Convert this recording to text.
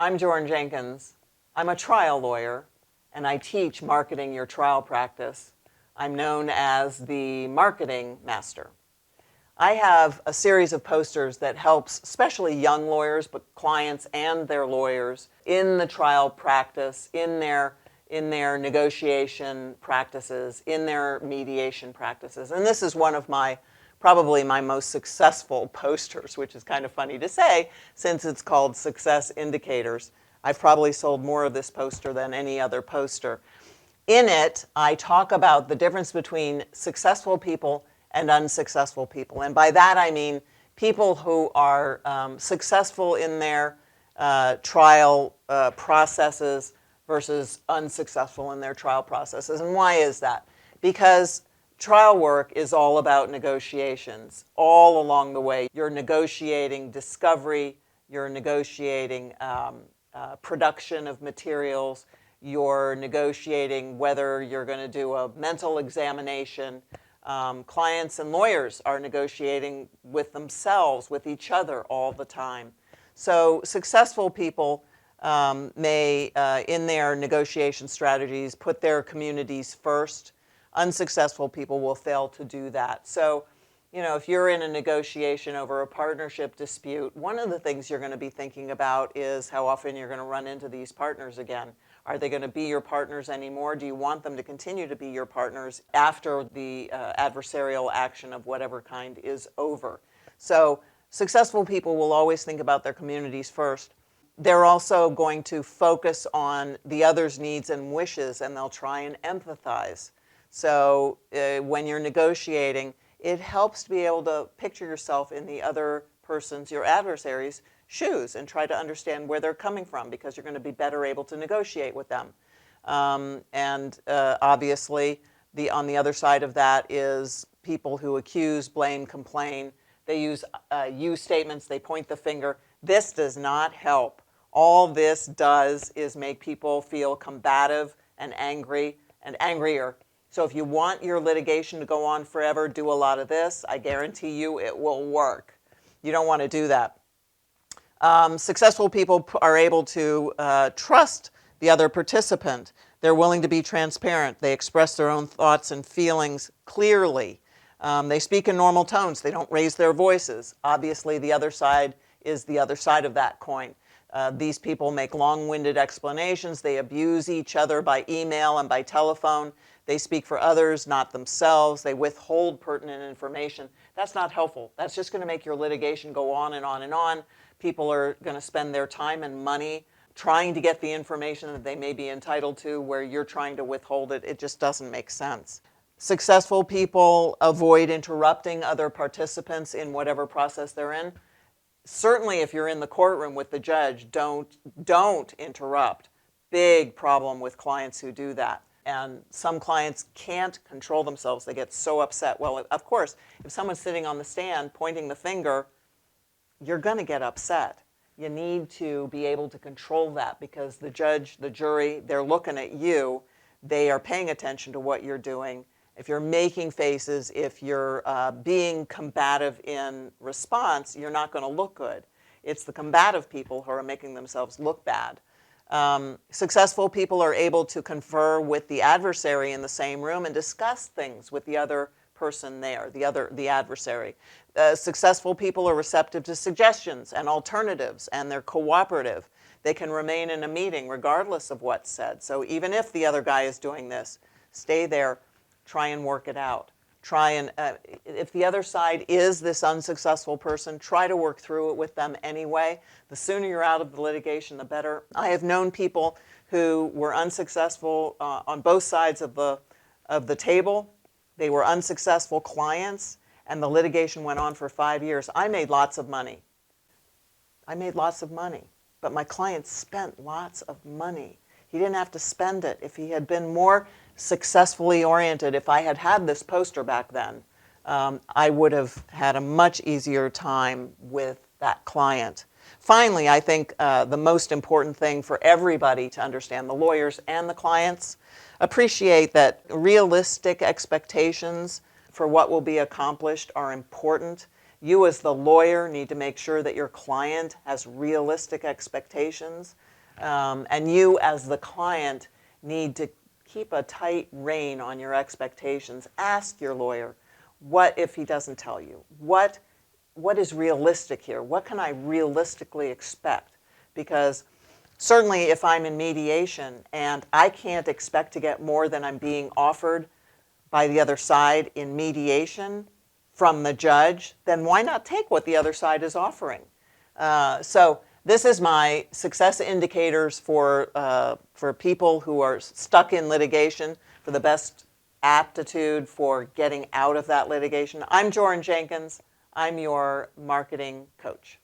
I'm Joryn Jenkins. I'm a trial lawyer, and I teach marketing your trial practice. I'm known as the marketing master. I have a series of posters that helps especially young lawyers, but clients and their lawyers in the trial practice, in their negotiation practices, in their mediation practices. And this is one of probably my most successful posters, which is kind of funny to say since it's called Success Indicators. I've probably sold more of this poster than any other poster. In it, I talk about the difference between successful people and unsuccessful people. And by that I mean people who are successful in their trial processes versus unsuccessful in their trial processes. And why is that? Because trial work is all about negotiations all along the way. You're negotiating discovery, you're negotiating production of materials, you're negotiating whether you're going to do a mental examination. Clients and lawyers are negotiating with themselves, with each other all the time. So successful people may, in their negotiation strategies, put their communities first. Unsuccessful people will fail to do that. So, if you're in a negotiation over a partnership dispute, one of the things you're going to be thinking about is how often you're going to run into these partners again. Are they going to be your partners anymore? Do you want them to continue to be your partners after the adversarial action of whatever kind is over? So successful people will always think about their communities first. They're also going to focus on the other's needs and wishes, and they'll try and empathize. So when you're negotiating, it helps to be able to picture yourself in the other person's, your adversary's, shoes and try to understand where they're coming from, because you're going to be better able to negotiate with them. Obviously, on the other side of that is people who accuse, blame, complain. They use you statements, they point the finger. This does not help. All this does is make people feel combative and angry and angrier. So if you want your litigation to go on forever, do a lot of this. I guarantee you it will work. You don't want to do that. Successful people are able to trust the other participant. They're willing to be transparent. They express their own thoughts and feelings clearly. They speak in normal tones. They don't raise their voices. Obviously, the other side is the other side of that coin. These people make long-winded explanations. They abuse each other by email and by telephone. They speak for others, not themselves. They withhold pertinent information. That's not helpful. That's just going to make your litigation go on and on and on. People are going to spend their time and money trying to get the information that they may be entitled to where you're trying to withhold it. It just doesn't make sense. Successful people avoid interrupting other participants in whatever process they're in. Certainly if you're in the courtroom with the judge, don't interrupt. Big problem with clients who do that. And some clients can't control themselves. They get so upset. Well, of course, if someone's sitting on the stand pointing the finger, you're going to get upset. You need to be able to control that, because the judge, the jury, they're looking at you. They are paying attention to what you're doing. If you're making faces, if you're being combative in response, you're not going to look good. It's the combative people who are making themselves look bad. Successful people are able to confer with the adversary in the same room and discuss things with the other person there, the adversary. Successful people are receptive to suggestions and alternatives, and they're cooperative. They can remain in a meeting regardless of what's said. So even if the other guy is doing this, stay there, try and work it out. If the other side is this unsuccessful person, try to work through it with them anyway. The sooner you're out of the litigation, the better. I have known people who were unsuccessful on both sides of the table. They were unsuccessful clients, and the litigation went on for 5 years. I made lots of money. But my client spent lots of money. He didn't have to spend it. If he had been more successfully oriented, if I had had this poster back then, I would have had a much easier time with that client. Finally, I think the most important thing for everybody to understand, the lawyers and the clients, appreciate that realistic expectations for what will be accomplished are important. You as the lawyer need to make sure that your client has realistic expectations. And you, as the client, need to keep a tight rein on your expectations. Ask your lawyer, what if he doesn't tell you? What is realistic here? What can I realistically expect? Because certainly if I'm in mediation and I can't expect to get more than I'm being offered by the other side in mediation from the judge, then why not take what the other side is offering? So this is my success indicators for people who are stuck in litigation, for the best aptitude for getting out of that litigation. I'm Joryn Jenkins. I'm your marketing coach.